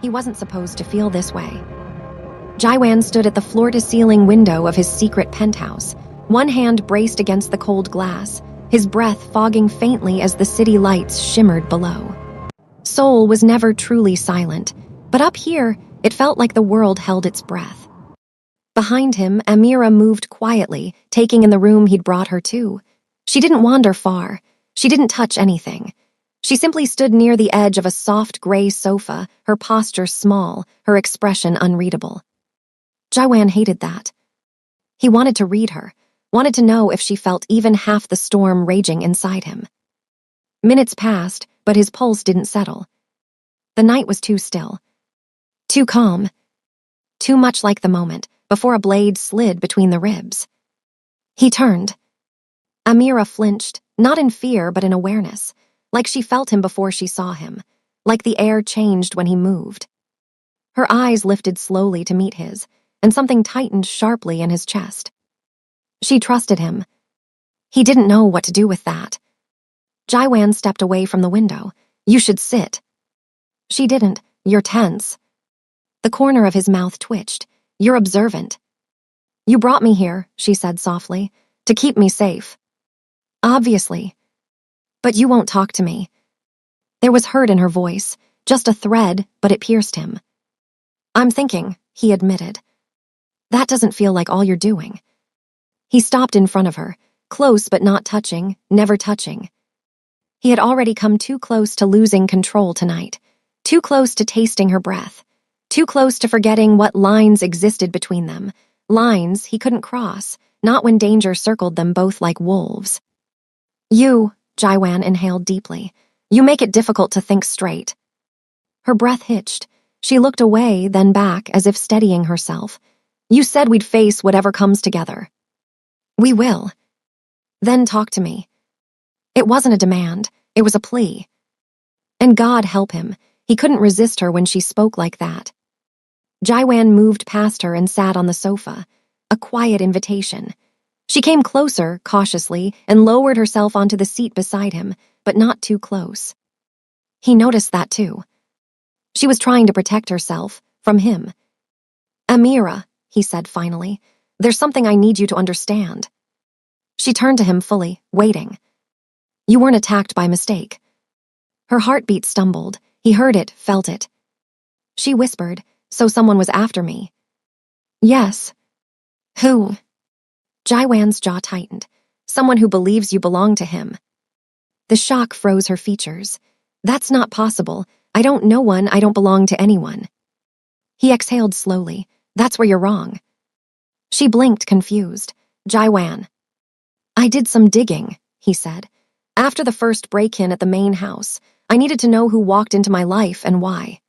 He wasn't supposed to feel this way. Jaiwan stood at the floor-to-ceiling window of his secret penthouse, one hand braced against the cold glass, his breath fogging faintly as the city lights shimmered below. Seoul was never truly silent, but up here, it felt like the world held its breath. Behind him, Amira moved quietly, taking in the room he'd brought her to. She didn't wander far. She didn't touch anything. She simply stood near the edge of a soft gray sofa, her posture small, her expression unreadable. Jaiwan hated that. He wanted to read her, wanted to know if she felt even half the storm raging inside him. Minutes passed, but his pulse didn't settle. The night was too still. Too calm. Too much like the moment before a blade slid between the ribs. He turned. Amira flinched, not in fear but in awareness, like she felt him before she saw him, like the air changed when he moved. Her eyes lifted slowly to meet his, and something tightened sharply in his chest. She trusted him. He didn't know what to do with that. Jaiwan stepped away from the window. "You should sit." She didn't. "You're tense." The corner of his mouth twitched. "You're observant." "You brought me here," she said softly, "to keep me safe." "Obviously. But you won't talk to me." There was hurt in her voice, just a thread, but it pierced him. "I'm thinking," he admitted. "That doesn't feel like all you're doing." He stopped in front of her, close but not touching, never touching. He had already come too close to losing control tonight, too close to tasting her breath, too close to forgetting what lines existed between them, lines he couldn't cross, not when danger circled them both like wolves. "You," Jaiwan inhaled deeply, "you make it difficult to think straight." Her breath hitched. She looked away, then back, as if steadying herself. "You said we'd face whatever comes together." "We will." "Then talk to me." It wasn't a demand, it was a plea. And God help him, he couldn't resist her when she spoke like that. Jaiwan moved past her and sat on the sofa, a quiet invitation. She came closer, cautiously, and lowered herself onto the seat beside him, but not too close. He noticed that too. She was trying to protect herself, from him. "Amira," he said finally, "there's something I need you to understand." She turned to him fully, waiting. "You weren't attacked by mistake." Her heartbeat stumbled. He heard it, felt it. She whispered, "So someone was after me." "Yes." "Who?" Jaiwan's jaw tightened. "Someone who believes you belong to him." The shock froze her features. "That's not possible. I don't know one, I don't belong to anyone." He exhaled slowly. "That's where you're wrong." She blinked, confused. "Jaiwan." "I did some digging," he said. "After the first break-in at the main house, I needed to know who walked into my life and why."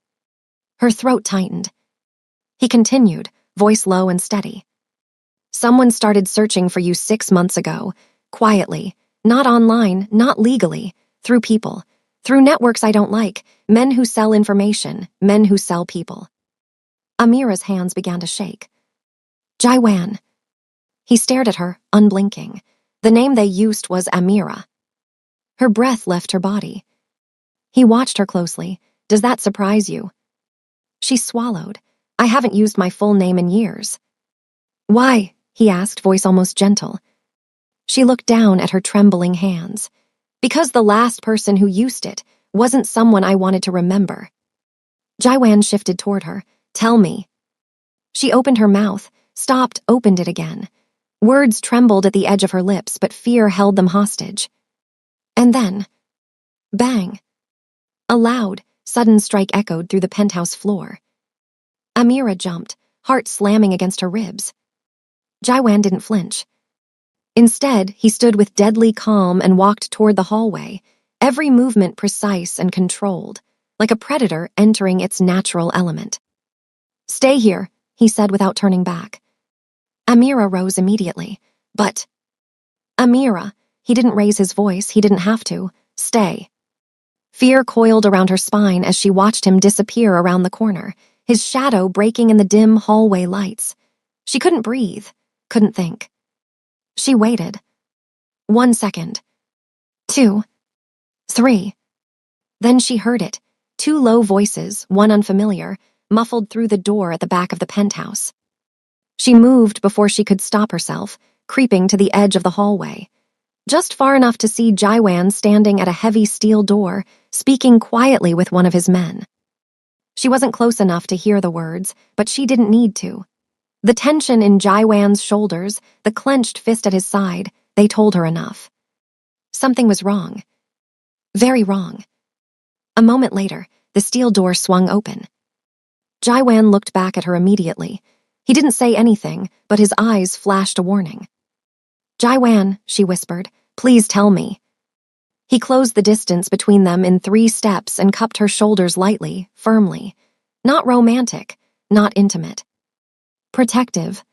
Her throat tightened. He continued, voice low and steady. "Someone started searching for you 6 months ago, quietly, not online, not legally, through people, through networks I don't like, men who sell information, men who sell people." Amira's hands began to shake. "Jaiwan." He stared at her, unblinking. The name they used was Amira. Her breath left her body. He watched her closely. "Does that surprise you?" She swallowed. "I haven't used my full name in years." "Why?" he asked, voice almost gentle. She looked down at her trembling hands. "Because the last person who used it wasn't someone I wanted to remember." Jaiwan shifted toward her. "Tell me." She opened her mouth, stopped, opened it again. Words trembled at the edge of her lips, but fear held them hostage. And then, bang. A loud, sudden strike echoed through the penthouse floor. Amira jumped, heart slamming against her ribs. Jaiwan didn't flinch. Instead, he stood with deadly calm and walked toward the hallway, every movement precise and controlled, like a predator entering its natural element. "Stay here," he said without turning back. Amira rose immediately. "But..." "Amira," he didn't raise his voice, he didn't have to. "Stay." Fear coiled around her spine as she watched him disappear around the corner, his shadow breaking in the dim hallway lights. She couldn't breathe, couldn't think. She waited. 1 second. 2. 3. Then she heard it, Two low voices, one unfamiliar, muffled through the door at the back of the penthouse. She moved before she could stop herself, creeping to the edge of the hallway. Just far enough to see Jaiwan standing at a heavy steel door, speaking quietly with one of his men. She wasn't close enough to hear the words, but she didn't need to. The tension in Jaiwan's shoulders, the clenched fist at his side, they told her enough. Something was wrong. Very wrong. A moment later, the steel door swung open. Jaiwan looked back at her immediately. He didn't say anything, but his eyes flashed a warning. "Jaiwan," she whispered, "please tell me." He closed the distance between them in 3 steps and cupped her shoulders lightly, firmly. Not romantic, not intimate. Protective.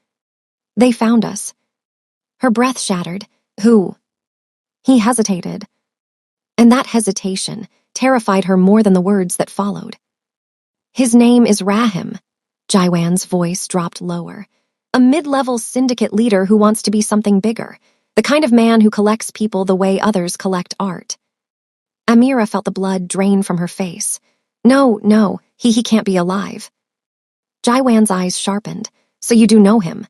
"They found us." Her breath shattered. "Who?" He hesitated. And that hesitation terrified her more than the words that followed. "His name is Rahim." Jaiwan's voice dropped lower. "A mid-level syndicate leader who wants to be something bigger. The kind of man who collects people the way others collect art." Amira felt the blood drain from her face. No, he can't be alive." Jaiwan's eyes sharpened. "So you do know him?"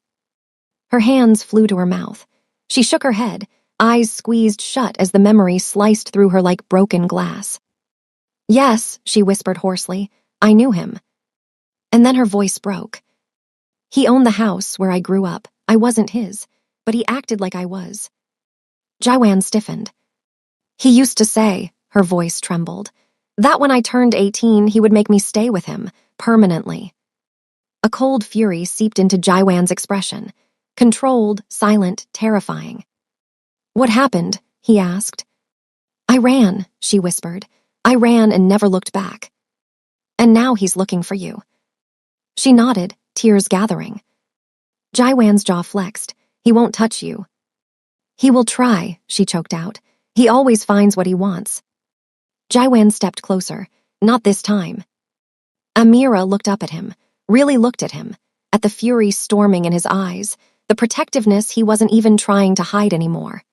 Her hands flew to her mouth. She shook her head, eyes squeezed shut as the memory sliced through her like broken glass. "Yes," she whispered hoarsely, "I knew him." And then her voice broke. "He owned the house where I grew up. I wasn't his, but he acted like I was." Jaiwan stiffened. "He used to say," her voice trembled, "that when I turned 18 he would make me stay with him, permanently." A cold fury seeped into Jaiwan's expression. Controlled, silent, terrifying. "What happened?" he asked. "I ran," she whispered. "I ran and never looked back. And now he's looking for you." She nodded, tears gathering. Jaiwan's jaw flexed. "He won't touch you." "He will try," she choked out. "He always finds what he wants." Jaiwan stepped closer. "Not this time." Amira looked up at him, really looked at him, at the fury storming in his eyes, the protectiveness he wasn't even trying to hide anymore.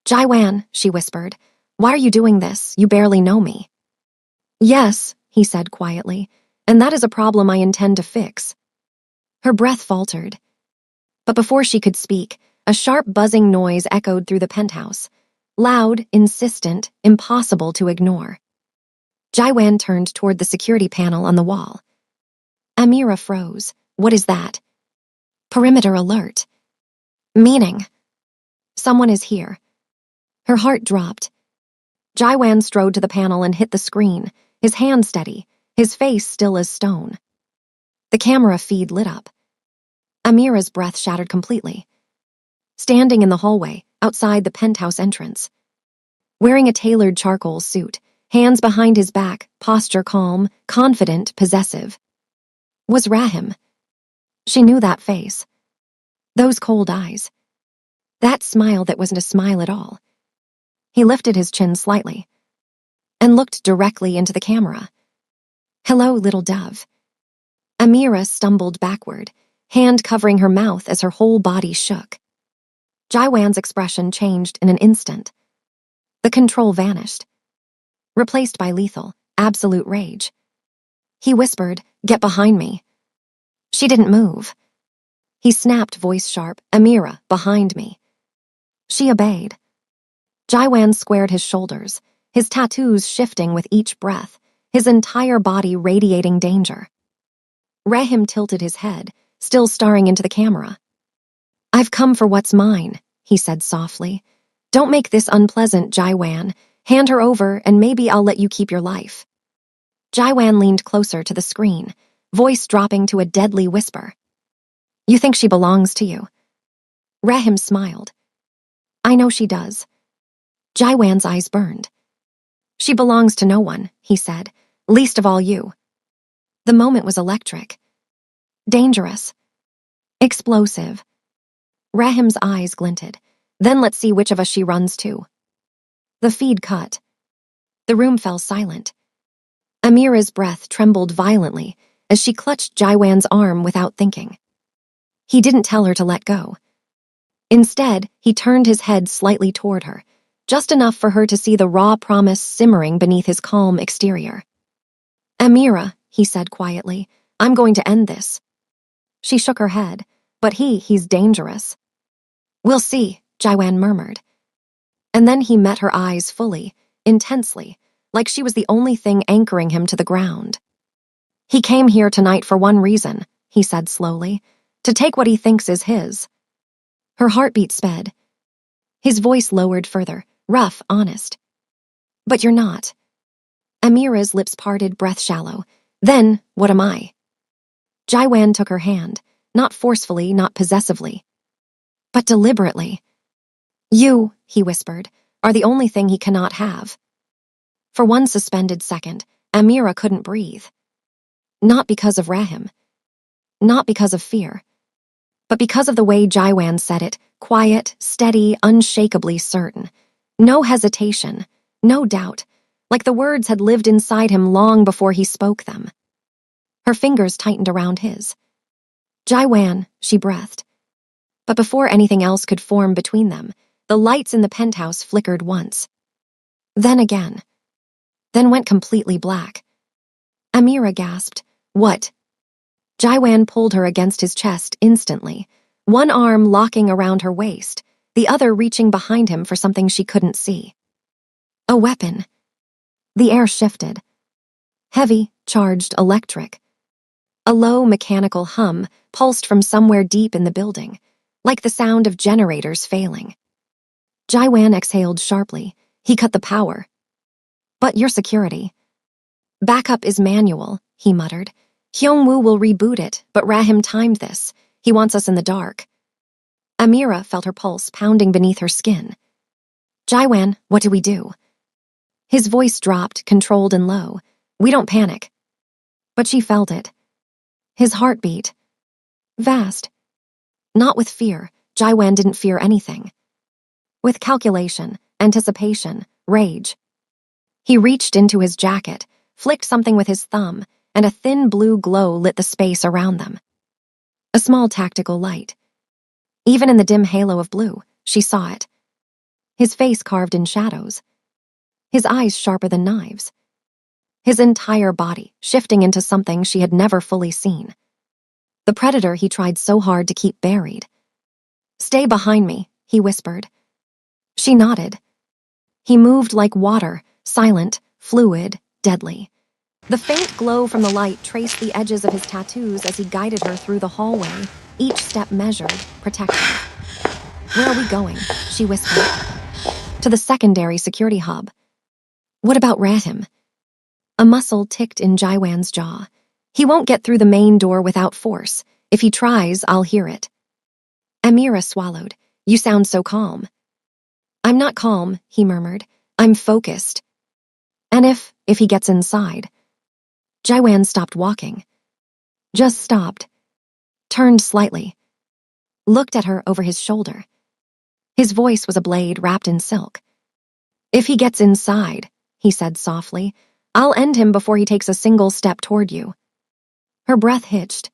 "Jaiwan," she whispered, "why are you doing this? You barely know me." "Yes," he said quietly, "and that is a problem I intend to fix." Her breath faltered. But before she could speak, a sharp buzzing noise echoed through the penthouse. Loud, insistent, impossible to ignore. Jaiwan turned toward the security panel on the wall. Amira froze. "What is that?" "Perimeter alert." "Meaning?" "Someone is here." Her heart dropped. Jaiwan strode to the panel and hit the screen, his hand steady, his face still as stone. The camera feed lit up. Amira's breath shattered completely. Standing in the hallway, outside the penthouse entrance. Wearing a tailored charcoal suit, hands behind his back, posture calm, confident, possessive. Was Rahim. She knew that face. Those cold eyes. That smile that wasn't a smile at all. He lifted his chin slightly and looked directly into the camera. "Hello, little dove." Amira stumbled backward, hand covering her mouth as her whole body shook. Jaiwan's expression changed in an instant. The control vanished, replaced by lethal, absolute rage. He whispered, "Get behind me." She didn't move. He snapped, voice sharp, "Amira, behind me." She obeyed. Jaiwan squared his shoulders, his tattoos shifting with each breath, his entire body radiating danger. Rahim tilted his head, still staring into the camera. "I've come for what's mine," he said softly. "Don't make this unpleasant, Jaiwan. Hand her over and maybe I'll let you keep your life." Jaiwan leaned closer to the screen, voice dropping to a deadly whisper. "You think she belongs to you?" Rahim smiled. "I know she does." Jaiwan's eyes burned. "She belongs to no one," he said, "least of all you." The moment was electric. Dangerous. Explosive. Rahim's eyes glinted. "Then let's see which of us she runs to." The feed cut. The room fell silent. Amira's breath trembled violently as she clutched Jaiwan's arm without thinking. He didn't tell her to let go. Instead, he turned his head slightly toward her, just enough for her to see the raw promise simmering beneath his calm exterior. Amira, he said quietly, I'm going to end this. She shook her head, but he's dangerous. We'll see, Jaiwan murmured. And then he met her eyes fully, intensely, like she was the only thing anchoring him to the ground. He came here tonight for one reason, he said slowly, to take what he thinks is his. Her heartbeat sped. His voice lowered further, rough, honest. But you're not. Amira's lips parted, breath shallow. Then, what am I? Jaiwan took her hand, not forcefully, not possessively, but deliberately. You, he whispered, are the only thing he cannot have. For one suspended second, Amira couldn't breathe. Not because of Rahim. Not because of fear. But because of the way Jaiwan said it, quiet, steady, unshakably certain. No hesitation, no doubt, like the words had lived inside him long before he spoke them. Her fingers tightened around his. Jaiwan, she breathed. But before anything else could form between them, the lights in the penthouse flickered once. Then again. Then went completely black. Amira gasped, What? Jaiwan pulled her against his chest instantly, one arm locking around her waist, the other reaching behind him for something she couldn't see. A weapon. The air shifted. Heavy, charged, electric. A low mechanical hum pulsed from somewhere deep in the building, like the sound of generators failing. Jaiwan exhaled sharply. He cut the power. But your security. Backup is manual, he muttered. Hyungwoo will reboot it, but Rahim timed this. He wants us in the dark. Amira felt her pulse pounding beneath her skin. Jaiwan, what do we do? His voice dropped, controlled and low. We don't panic. But she felt it. His heartbeat. Vast. Not with fear. Jaiwan didn't fear anything. With calculation, anticipation, rage. He reached into his jacket, flicked something with his thumb, and a thin blue glow lit the space around them. A small tactical light. Even in the dim halo of blue, she saw it. His face carved in shadows. His eyes sharper than knives. His entire body shifting into something she had never fully seen. The predator he tried so hard to keep buried. Stay behind me, he whispered. She nodded. He moved like water, silent, fluid, deadly. The faint glow from the light traced the edges of his tattoos as he guided her through the hallway, each step measured, protected. Where are we going? She whispered. To the secondary security hub. What about Rahim? A muscle ticked in Jaiwan's jaw. He won't get through the main door without force. If he tries, I'll hear it. Amira swallowed. You sound so calm. I'm not calm, he murmured. I'm focused. And if he gets inside? Jaiwan stopped walking. Just stopped. Turned slightly. Looked at her over his shoulder. His voice was a blade wrapped in silk. If he gets inside, he said softly, I'll end him before he takes a single step toward you. Her breath hitched.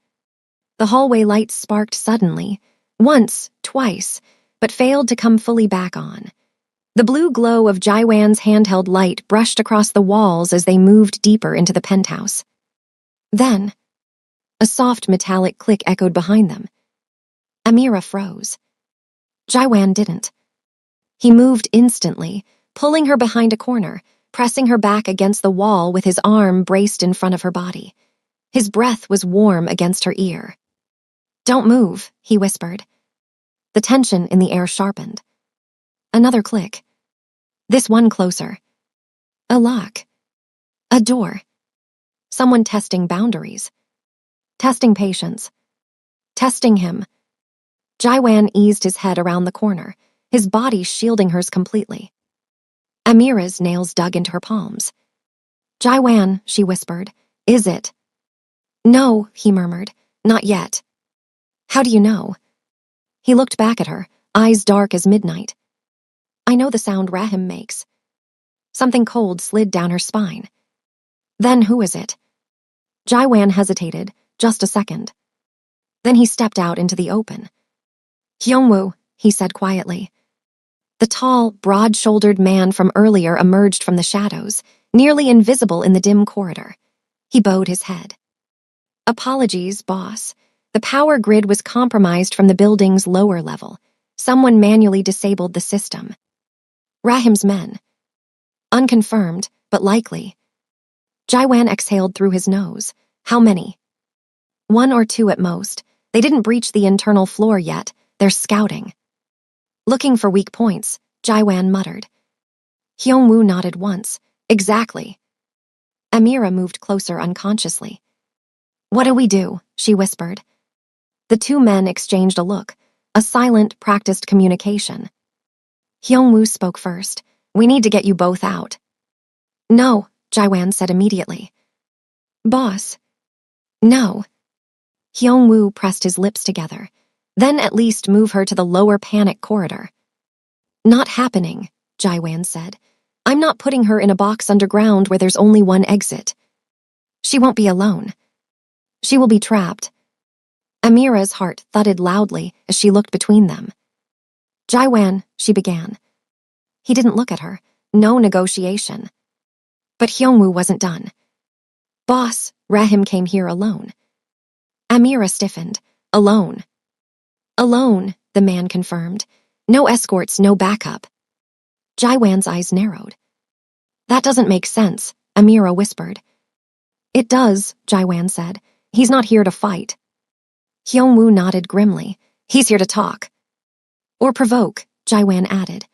The hallway lights sparked suddenly, once, twice, but failed to come fully back on. The blue glow of Jaiwan's handheld light brushed across the walls as they moved deeper into the penthouse. Then, a soft metallic click echoed behind them. Amira froze. Jaiwan didn't. He moved instantly, pulling her behind a corner, pressing her back against the wall with his arm braced in front of her body. His breath was warm against her ear. Don't move, he whispered. The tension in the air sharpened. Another click. This one closer. A lock. A door. Someone testing boundaries. Testing patience. Testing him. Jaiwan eased his head around the corner, his body shielding hers completely. Amira's nails dug into her palms. Jaiwan, she whispered, is it? No, he murmured, not yet. How do you know? He looked back at her, eyes dark as midnight. I know the sound Rahim makes. Something cold slid down her spine. Then who is it? Jaiwan hesitated, just a second. Then he stepped out into the open. Hyungwoo, he said quietly. The tall, broad-shouldered man from earlier emerged from the shadows, nearly invisible in the dim corridor. He bowed his head. Apologies, boss. The power grid was compromised from the building's lower level. Someone manually disabled the system. Rahim's men. Unconfirmed, but likely. Jaiwan exhaled through his nose. How many? 1 or 2 at most. They didn't breach the internal floor yet. They're scouting. Looking for weak points, Jaiwan muttered. Hyungwoo nodded once. Exactly. Amira moved closer unconsciously. What do we do? She whispered. The 2 men exchanged a look, a silent, practiced communication. Hyungwoo spoke first. We need to get you both out. No, Jaiwan said immediately. Boss. No. Hyungwoo pressed his lips together. Then at least move her to the lower panic corridor. Not happening, Jaiwan said. I'm not putting her in a box underground where there's only one exit. She won't be alone. She will be trapped. Amira's heart thudded loudly as she looked between them. Jaiwan, she began. He didn't look at her. No negotiation. But Hyungwoo wasn't done. Boss, Rahim came here alone. Amira stiffened. Alone. Alone, the man confirmed. No escorts, no backup. Jaiwan's eyes narrowed. That doesn't make sense, Amira whispered. It does, Jaiwan said. He's not here to fight. Hyungwoo nodded grimly. He's here to talk. Or provoke, Jaiwan added.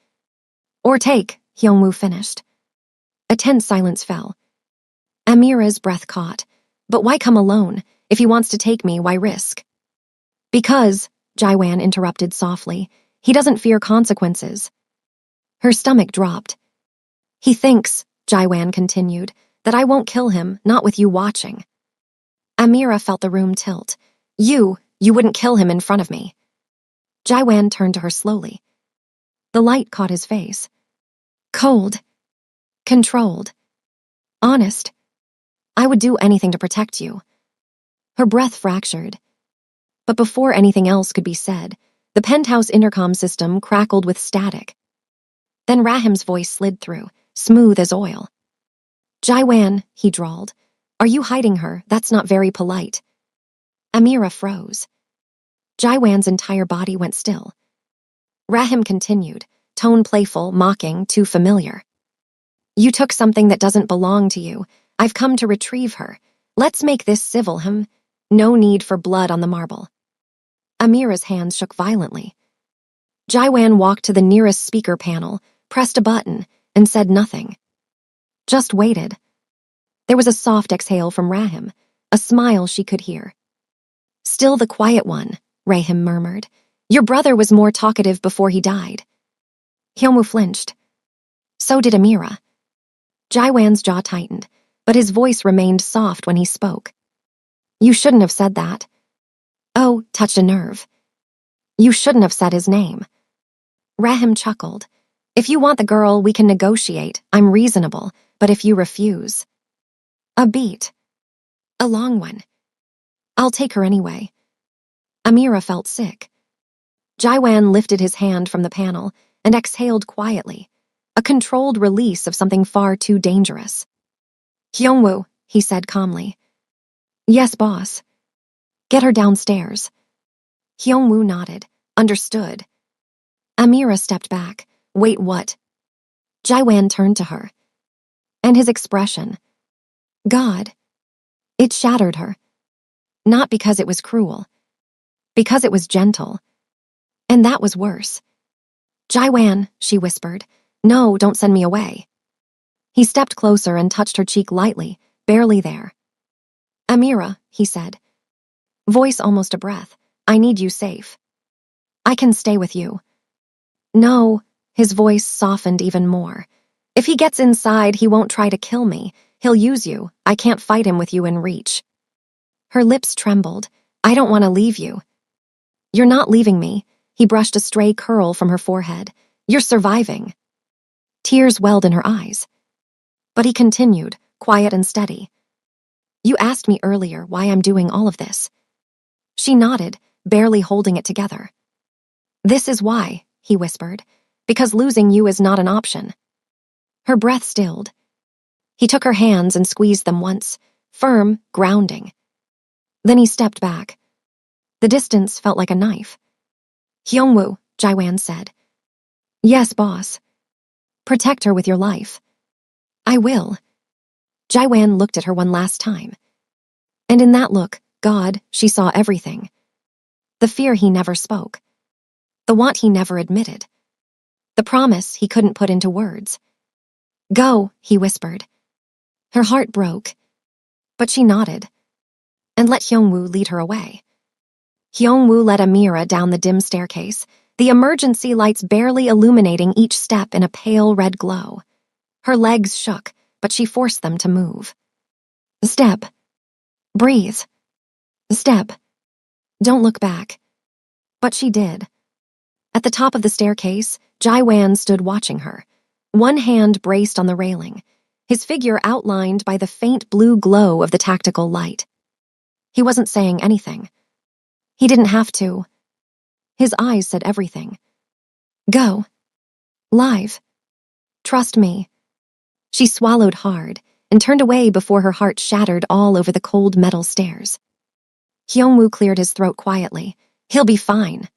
Or take, Hyungwoo finished. A tense silence fell. Amira's breath caught. But why come alone? If he wants to take me, why risk? Because, Jaiwan interrupted softly, he doesn't fear consequences. Her stomach dropped. He thinks, Jaiwan continued, that I won't kill him, not with you watching. Amira felt the room tilt. You wouldn't kill him in front of me. Jaiwan turned to her slowly. The light caught his face. Cold. Controlled. Honest. I would do anything to protect you. Her breath fractured. But before anything else could be said, the penthouse intercom system crackled with static. Then Rahim's voice slid through, smooth as oil. Jaiwan, he drawled. Are you hiding her? That's not very polite. Amira froze. Jaiwan's entire body went still. Rahim continued, tone playful, mocking, too familiar. You took something that doesn't belong to you. I've come to retrieve her. Let's make this civil, No need for blood on the marble. Amira's hands shook violently. Jaiwan walked to the nearest speaker panel, pressed a button, and said nothing. Just waited. There was a soft exhale from Rahim, a smile she could hear. Still the quiet one, Rahim murmured. Your brother was more talkative before he died. Hyungwoo flinched. So did Amira. Jaiwan's jaw tightened, but his voice remained soft when he spoke. You shouldn't have said that. Oh, touched a nerve. You shouldn't have said his name. Rahim chuckled. If you want the girl, we can negotiate. I'm reasonable, but if you refuse... A beat. A long one. I'll take her anyway. Amira felt sick. Jaiwan lifted his hand from the panel and exhaled quietly, a controlled release of something far too dangerous. Hyungwoo, he said calmly. Yes, boss. Get her downstairs. Hyungwoo nodded. Understood. Amira stepped back. Wait, what? Jaiwan turned to her. And his expression. God. It shattered her. Not because it was cruel. Because it was gentle. And that was worse. Jaiwan, she whispered. No, don't send me away. He stepped closer and touched her cheek lightly, barely there. Amira, he said. Voice almost a breath. I need you safe. I can stay with you. No, his voice softened even more. If he gets inside, he won't try to kill me. He'll use you. I can't fight him with you in reach. Her lips trembled. I don't want to leave you. You're not leaving me. He brushed a stray curl from her forehead. You're surviving. Tears welled in her eyes. But he continued, quiet and steady. You asked me earlier why I'm doing all of this. She nodded, barely holding it together. This is why, he whispered, because losing you is not an option. Her breath stilled. He took her hands and squeezed them once, firm, grounding. Then he stepped back. The distance felt like a knife. Hyungwoo, Jaiwan said. Yes, boss. Protect her with your life. I will. Jaiwan looked at her one last time. And in that look, God, she saw everything. The fear he never spoke. The want he never admitted. The promise he couldn't put into words. Go, he whispered. Her heart broke. But she nodded. And let Hyungwoo lead her away. Hyungwoo led Amira down the dim staircase, the emergency lights barely illuminating each step in a pale red glow. Her legs shook, but she forced them to move. Step. Breathe. Step. Don't look back. But she did. At the top of the staircase, Jaiwan stood watching her, one hand braced on the railing, his figure outlined by the faint blue glow of the tactical light. He wasn't saying anything. He didn't have to. His eyes said everything. Go. Live. Trust me. She swallowed hard and turned away before her heart shattered all over the cold metal stairs. Hyungwoo cleared his throat quietly. He'll be fine.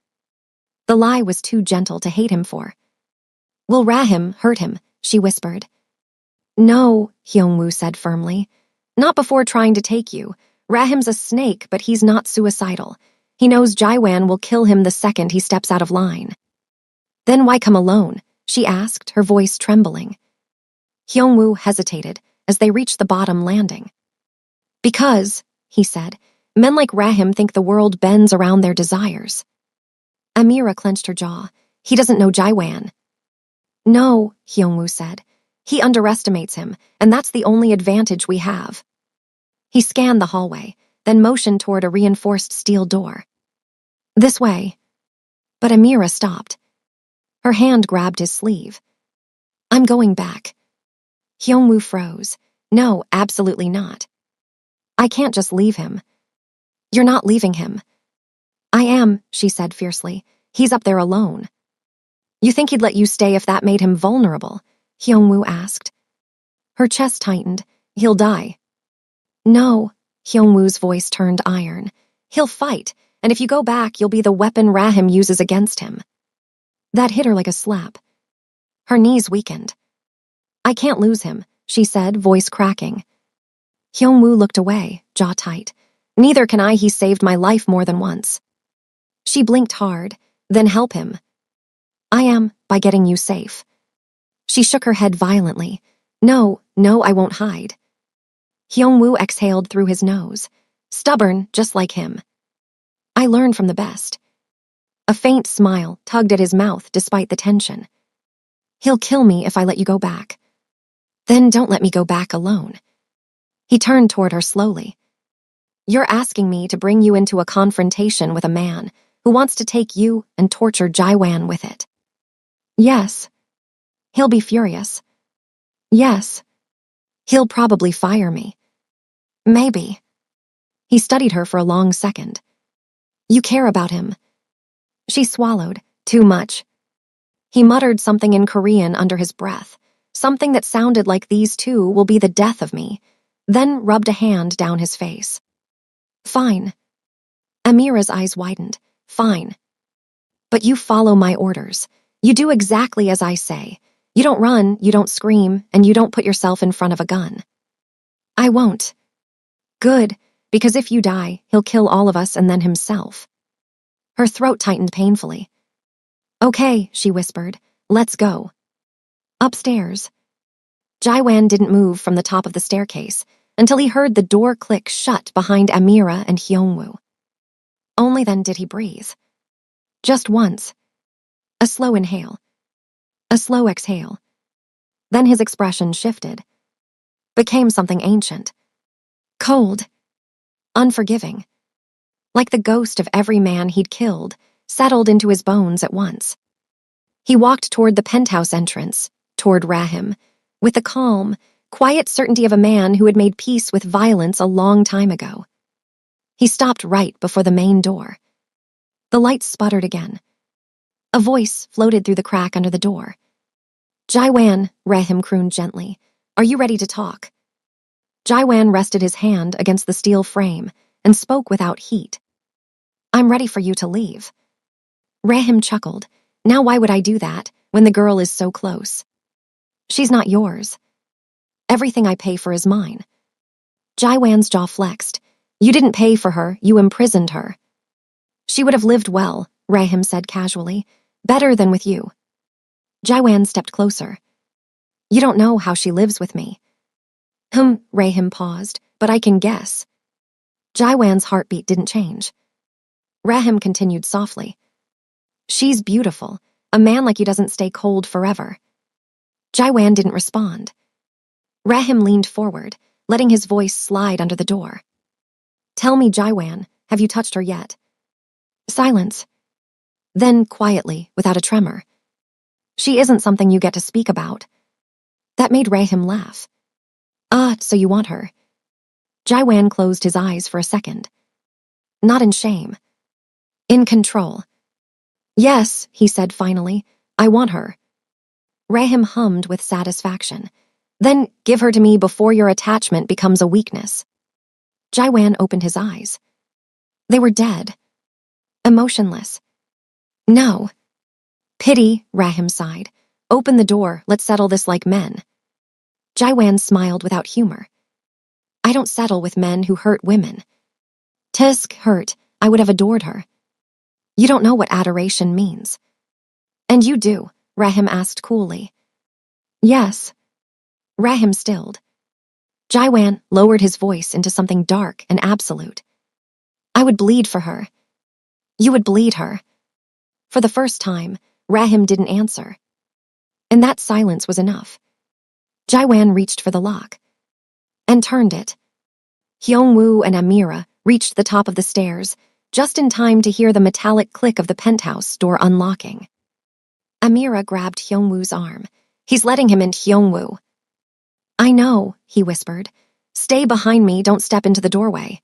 The lie was too gentle to hate him for. Will Rahim hurt him, she whispered. No, Hyungwoo said firmly. Not before trying to take you. Rahim's a snake, but he's not suicidal. He knows Jaiwan will kill him the second he steps out of line. Then why come alone? She asked, her voice trembling. Hyungwoo hesitated as they reached the bottom landing. Because, he said, men like Rahim think the world bends around their desires. Amira clenched her jaw. He doesn't know Jaiwan. No, Hyungwoo said. He underestimates him, and that's the only advantage we have. He scanned the hallway, then motioned toward a reinforced steel door. This way. But Amira stopped. Her hand grabbed his sleeve. I'm going back. Hyungwoo froze. No, absolutely not. I can't just leave him. You're not leaving him. I am, she said fiercely. He's up there alone. You think he'd let you stay if that made him vulnerable? Hyungwoo asked. Her chest tightened. He'll die. No, Hyungwoo's voice turned iron. He'll fight, and if you go back, you'll be the weapon Rahim uses against him. That hit her like a slap. Her knees weakened. I can't lose him, she said, voice cracking. Hyungwoo looked away, jaw tight. Neither can I, he saved my life more than once. She blinked hard, then help him. I am, by getting you safe. She shook her head violently. No, I won't hide. Hyungwoo exhaled through his nose. Stubborn, just like him. I learned from the best. A faint smile tugged at his mouth despite the tension. He'll kill me if I let you go back. Then don't let me go back alone. He turned toward her slowly. You're asking me to bring you into a confrontation with a man who wants to take you and torture Jaiwan with it. Yes. He'll be furious. Yes. He'll probably fire me. Maybe. He studied her for a long second. You care about him. She swallowed, too much. He muttered something in Korean under his breath, something that sounded like these two will be the death of me, then rubbed a hand down his face. Fine. Amira's eyes widened. Fine. But you follow my orders. You do exactly as I say. You don't run, you don't scream, and you don't put yourself in front of a gun. I won't. Good, because if you die, he'll kill all of us and then himself. Her throat tightened painfully. Okay, she whispered. Let's go. Upstairs. Jaiwan didn't move from the top of the staircase until he heard the door click shut behind Amira and Hyungwoo. Only then did he breathe. Just once. A slow inhale. A slow exhale. Then his expression shifted. Became something ancient. Cold. Unforgiving. Like the ghost of every man he'd killed, settled into his bones at once. He walked toward the penthouse entrance, toward Rahim, with the calm, quiet certainty of a man who had made peace with violence a long time ago. He stopped right before the main door. The lights sputtered again. A voice floated through the crack under the door. Jaiwan, Rahim crooned gently. Are you ready to talk? Jaiwan rested his hand against the steel frame and spoke without heat. I'm ready for you to leave. Rahim chuckled. Now why would I do that when the girl is so close? She's not yours. Everything I pay for is mine. Jaiwan's jaw flexed. You didn't pay for her, you imprisoned her. She would have lived well, Rahim said casually. Better than with you. Jaiwan stepped closer. You don't know how she lives with me. Rahim paused, but I can guess. Jaiwan's heartbeat didn't change. Rahim continued softly. She's beautiful. A man like you doesn't stay cold forever. Jaiwan didn't respond. Rahim leaned forward, letting his voice slide under the door. Tell me, Jaiwan, have you touched her yet? Silence. Then, quietly, without a tremor. She isn't something you get to speak about. That made Rahim laugh. Ah, so you want her. Jaiwan closed his eyes for a second. Not in shame. In control. Yes, he said finally, I want her. Rahim hummed with satisfaction. Then give her to me before your attachment becomes a weakness. Jaiwan opened his eyes. They were dead. Emotionless. No. Pity, Rahim sighed. Open the door, let's settle this like men. Jaiwan smiled without humor. I don't settle with men who hurt women. Tisk hurt, I would have adored her. You don't know what adoration means. And you do, Rahim asked coolly. Yes. Rahim stilled. Jaiwan lowered his voice into something dark and absolute. I would bleed for her. You would bleed her. For the first time, Rahim didn't answer. And that silence was enough. Jaiwan reached for the lock. And turned it. Hyungwoo and Amira reached the top of the stairs, just in time to hear the metallic click of the penthouse door unlocking. Amira grabbed Hyungwoo's arm. He's letting him in, Hyungwoo. I know, he whispered. Stay behind me, don't step into the doorway.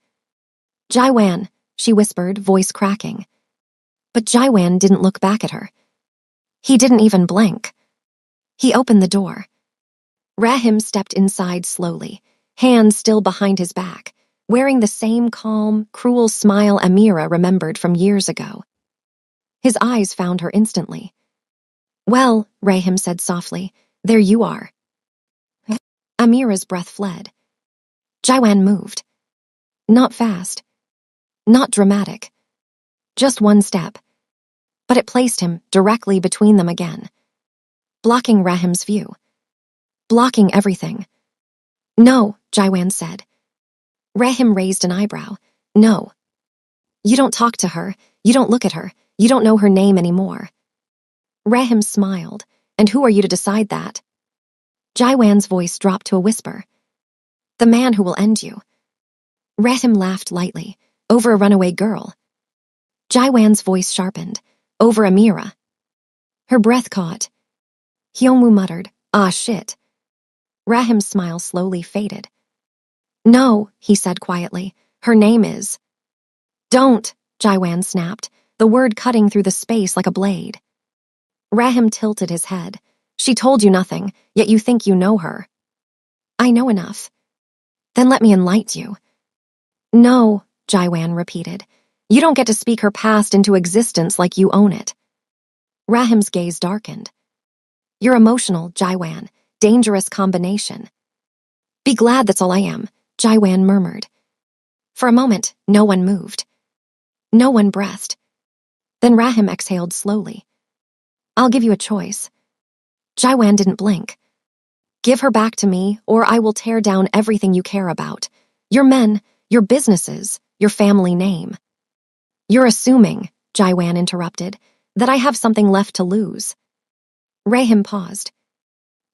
Jaiwan, she whispered, voice cracking. But Jaiwan didn't look back at her. He didn't even blink. He opened the door. Rahim stepped inside slowly, hands still behind his back, wearing the same calm, cruel smile Amira remembered from years ago. His eyes found her instantly. Well, Rahim said softly, there you are. Amira's breath fled. Jaiwan moved. Not fast. Not dramatic. Just one step. But it placed him directly between them again, blocking Rahim's view. Blocking everything. No, Jaiwan said. Rahim raised an eyebrow. No. You don't talk to her, you don't look at her, you don't know her name anymore. Rahim smiled. And who are you to decide that? Jaiwan's voice dropped to a whisper. The man who will end you. Rahim laughed lightly. Over a runaway girl. Jaiwan's voice sharpened. Over Amira. Her breath caught. Hyungwoo muttered, ah shit. Rahim's smile slowly faded. No, he said quietly. Her name is. Don't, Jaiwan snapped, the word cutting through the space like a blade. Rahim tilted his head. She told you nothing, yet you think you know her. I know enough. Then let me enlighten you. No, Jaiwan repeated. You don't get to speak her past into existence like you own it. Rahim's gaze darkened. You're emotional, Jaiwan. Dangerous combination. Be glad that's all I am, Jaiwan murmured. For a moment, no one moved. No one breathed. Then Rahim exhaled slowly. I'll give you a choice. Jaiwan didn't blink. Give her back to me, or I will tear down everything you care about. Your men, your businesses, your family name. You're assuming, Jaiwan interrupted, that I have something left to lose. Rahim paused.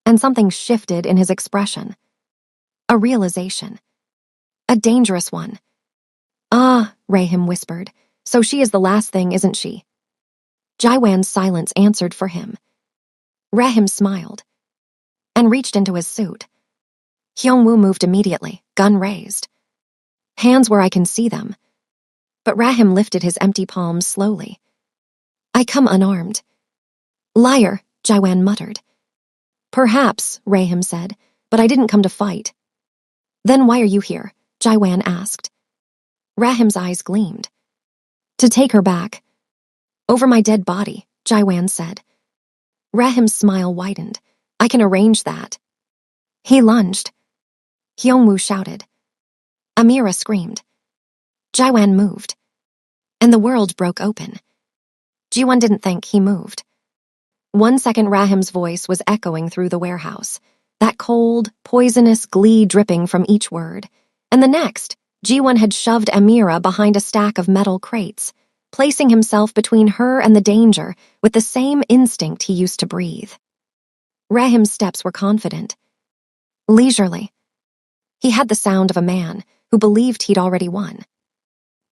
And something shifted in his expression. A realization. A dangerous one. Ah, Rahim whispered. So she is the last thing, isn't she? Jaiwan's silence answered for him. Rahim smiled. And reached into his suit. Hyungwoo moved immediately, gun raised. Hands where I can see them. But Rahim lifted his empty palms slowly. I come unarmed. Liar, Jaiwan muttered. Perhaps, Rahim said, but I didn't come to fight. Then why are you here? Jaiwan asked. Rahim's eyes gleamed. To take her back. Over my dead body, Jaiwan said. Rahim's smile widened. I can arrange that. He lunged. Hyungwoo shouted. Amira screamed. Jaiwan moved. And the world broke open. Jiwon didn't think he moved. 1 second Rahim's voice was echoing through the warehouse, that cold, poisonous glee dripping from each word. And the next, Jiwon had shoved Amira behind a stack of metal crates, placing himself between her and the danger with the same instinct he used to breathe. Rahim's steps were confident, leisurely. He had the sound of a man who believed he'd already won.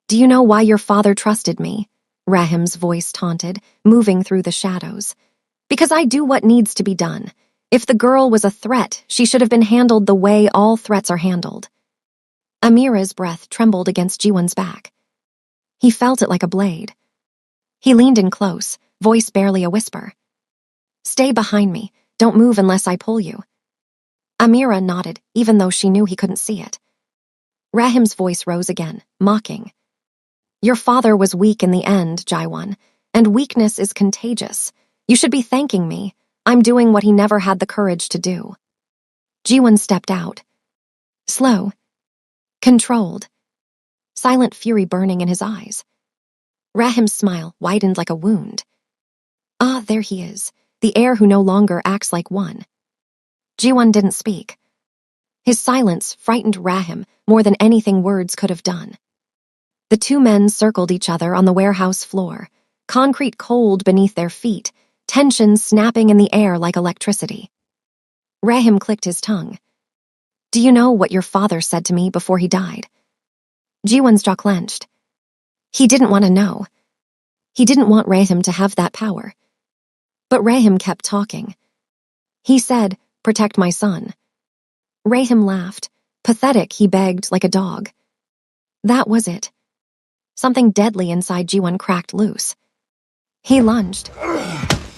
Do you know why your father trusted me? Rahim's voice taunted, moving through the shadows. Because I do what needs to be done. If the girl was a threat, she should have been handled the way all threats are handled. Amira's breath trembled against Jiwon's back. He felt it like a blade. He leaned in close, voice barely a whisper. Stay behind me. Don't move unless I pull you. Amira nodded, even though she knew he couldn't see it. Rahim's voice rose again, mocking. Your father was weak in the end, Jaiwon, and weakness is contagious. You should be thanking me. I'm doing what he never had the courage to do. Jiwon stepped out. Slow. Controlled. Silent fury burning in his eyes. Rahim's smile widened like a wound. Ah, there he is, the heir who no longer acts like one. Jiwon didn't speak. His silence frightened Rahim more than anything words could have done. The two men circled each other on the warehouse floor, concrete cold beneath their feet, tension snapping in the air like electricity. Rahim clicked his tongue. Do you know what your father said to me before he died? Jiwon's jaw clenched. He didn't want to know. He didn't want Rahim to have that power. But Rahim kept talking. He said, protect my son. Rahim laughed. Pathetic, he begged like a dog. That was it. Something deadly inside Jiwon cracked loose. He lunged.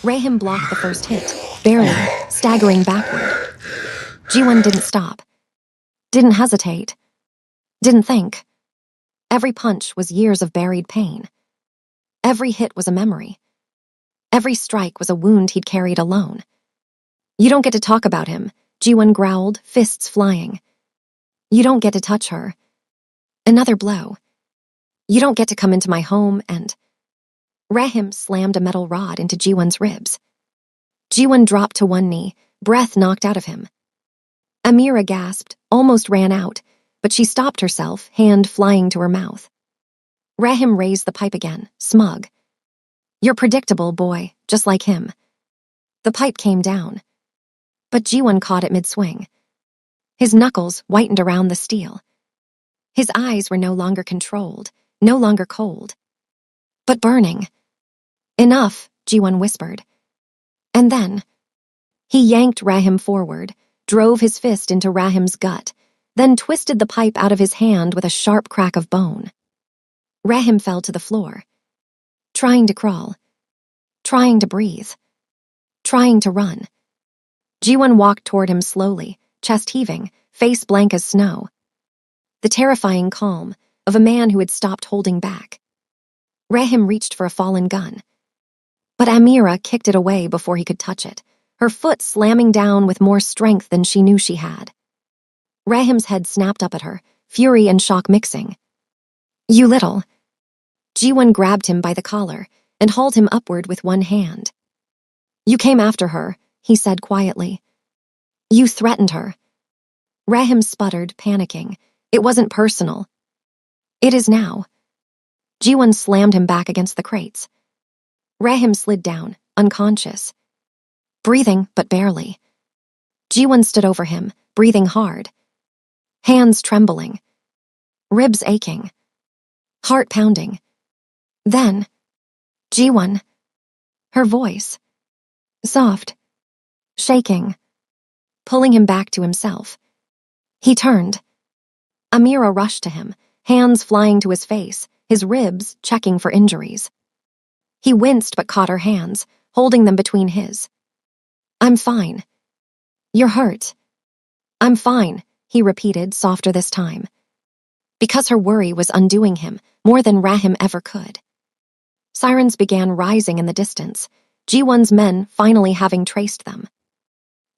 Rahim blocked the first hit, barely, staggering backward. Jiwon didn't stop. Didn't hesitate. Didn't think. Every punch was years of buried pain. Every hit was a memory. Every strike was a wound he'd carried alone. You don't get to talk about him, Jiwon growled, fists flying. You don't get to touch her. Another blow. You don't get to come into my home and... Rahim slammed a metal rod into Jiwon's ribs. Jiwon dropped to one knee, breath knocked out of him. Amira gasped, almost ran out, but she stopped herself, hand flying to her mouth. Rahim raised the pipe again, smug. You're predictable, boy, just like him. The pipe came down. But Jiwon caught it mid-swing. His knuckles whitened around the steel. His eyes were no longer controlled, no longer cold, but burning. Enough, Jiwon whispered. And then, he yanked Rahim forward, drove his fist into Rahim's gut, then twisted the pipe out of his hand with a sharp crack of bone. Rahim fell to the floor, trying to crawl, trying to breathe, trying to run. Jiwon walked toward him slowly, chest heaving, face blank as snow. The terrifying calm of a man who had stopped holding back. Rahim reached for a fallen gun. But Amira kicked it away before he could touch it, her foot slamming down with more strength than she knew she had. Rahim's head snapped up at her, fury and shock mixing. You little... Jiwon grabbed him by the collar and hauled him upward with one hand. You came after her, he said quietly. You threatened her. Rahim sputtered, panicking. It wasn't personal. It is now. Jiwon slammed him back against the crates. Rahim slid down, unconscious. Breathing, but barely. Jiwon stood over him, breathing hard. Hands trembling. Ribs aching. Heart pounding. Then, Jiwon. Her voice. Soft. Shaking. Pulling him back to himself. He turned. Amira rushed to him, hands flying to his face, his ribs checking for injuries. He winced but caught her hands, holding them between his. I'm fine. You're hurt. I'm fine, he repeated, softer this time. Because her worry was undoing him more than Rahim ever could. Sirens began rising in the distance, G1's men finally having traced them.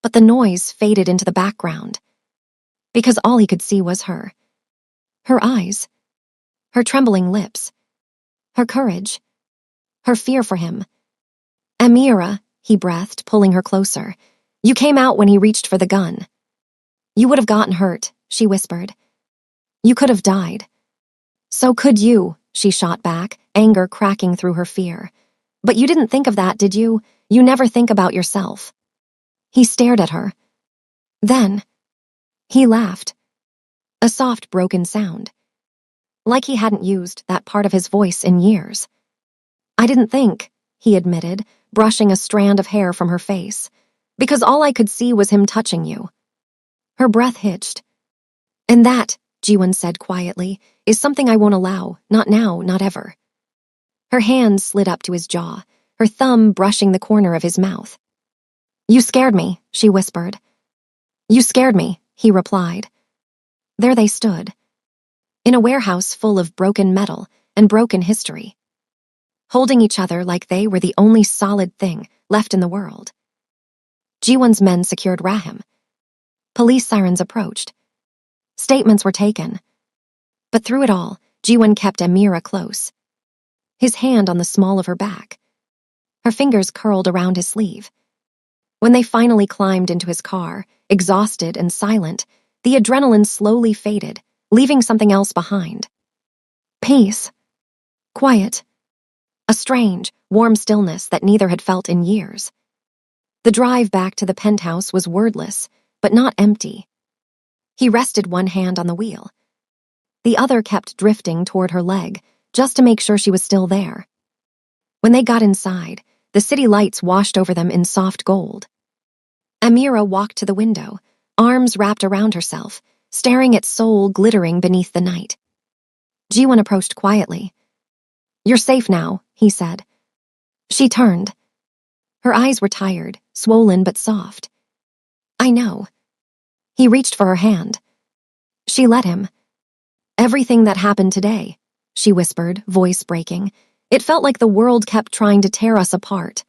But the noise faded into the background, because all he could see was her. Her eyes, her trembling lips, her courage, her fear for him. Amira, he breathed, pulling her closer. You came out when he reached for the gun. You would have gotten hurt, she whispered. You could have died. So could you, she shot back, anger cracking through her fear. But you didn't think of that, did you? You never think about yourself. He stared at her. Then, he laughed. A soft, broken sound. Like he hadn't used that part of his voice in years. I didn't think, he admitted, brushing a strand of hair from her face, because all I could see was him touching you. Her breath hitched. And that, Jiwon said quietly, is something I won't allow, not now, not ever. Her hand slid up to his jaw, her thumb brushing the corner of his mouth. You scared me, she whispered. You scared me, he replied. There they stood, in a warehouse full of broken metal and broken history, holding each other like they were the only solid thing left in the world. Jiwon's men secured Rahim. Police sirens approached. Statements were taken. But through it all, Jiwon kept Amira close, his hand on the small of her back, her fingers curled around his sleeve. When they finally climbed into his car, exhausted and silent, the adrenaline slowly faded, leaving something else behind. Peace. Quiet. A strange, warm stillness that neither had felt in years. The drive back to the penthouse was wordless, but not empty. He rested one hand on the wheel. The other kept drifting toward her leg, just to make sure she was still there. When they got inside, the city lights washed over them in soft gold. Amira walked to the window, arms wrapped around herself, staring at Seoul glittering beneath the night. Jiwon approached quietly. You're safe now, he said. She turned. Her eyes were tired, swollen but soft. I know. He reached for her hand. She let him. Everything that happened today, she whispered, voice breaking. It felt like the world kept trying to tear us apart.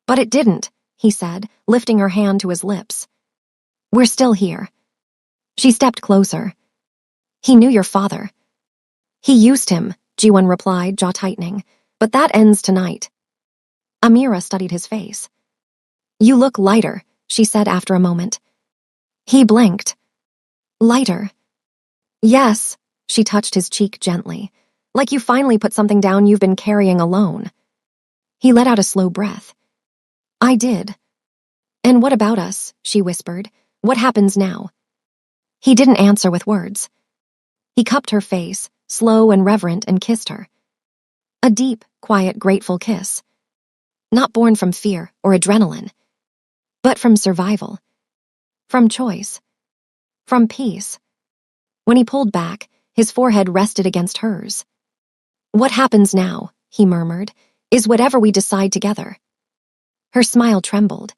But it didn't, he said, lifting her hand to his lips. We're still here. She stepped closer. He knew your father. He used him, Jiwon replied, jaw tightening. But that ends tonight. Amira studied his face. You look lighter, she said after a moment. He blinked. Lighter. Yes, she touched his cheek gently, like you finally put something down you've been carrying alone. He let out a slow breath. I did. And what about us, she whispered. What happens now? He didn't answer with words. He cupped her face, slow and reverent, and kissed her. A deep, quiet, grateful kiss. Not born from fear or adrenaline, but from survival, from choice, from peace. When he pulled back, his forehead rested against hers. What happens now, he murmured, is whatever we decide together. Her smile trembled.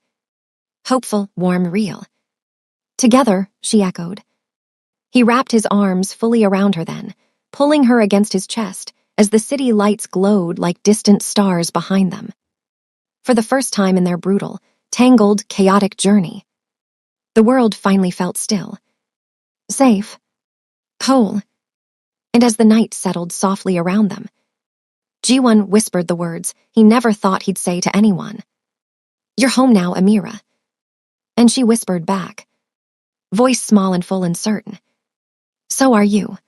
Hopeful, warm, real. Together, she echoed. He wrapped his arms fully around her then, pulling her against his chest as the city lights glowed like distant stars behind them. For the first time in their brutal, tangled, chaotic journey, the world finally felt still. Safe. Whole. And as the night settled softly around them, Jiwon whispered the words he never thought he'd say to anyone. You're home now, Amira. And she whispered back, voice small and full and certain. So are you.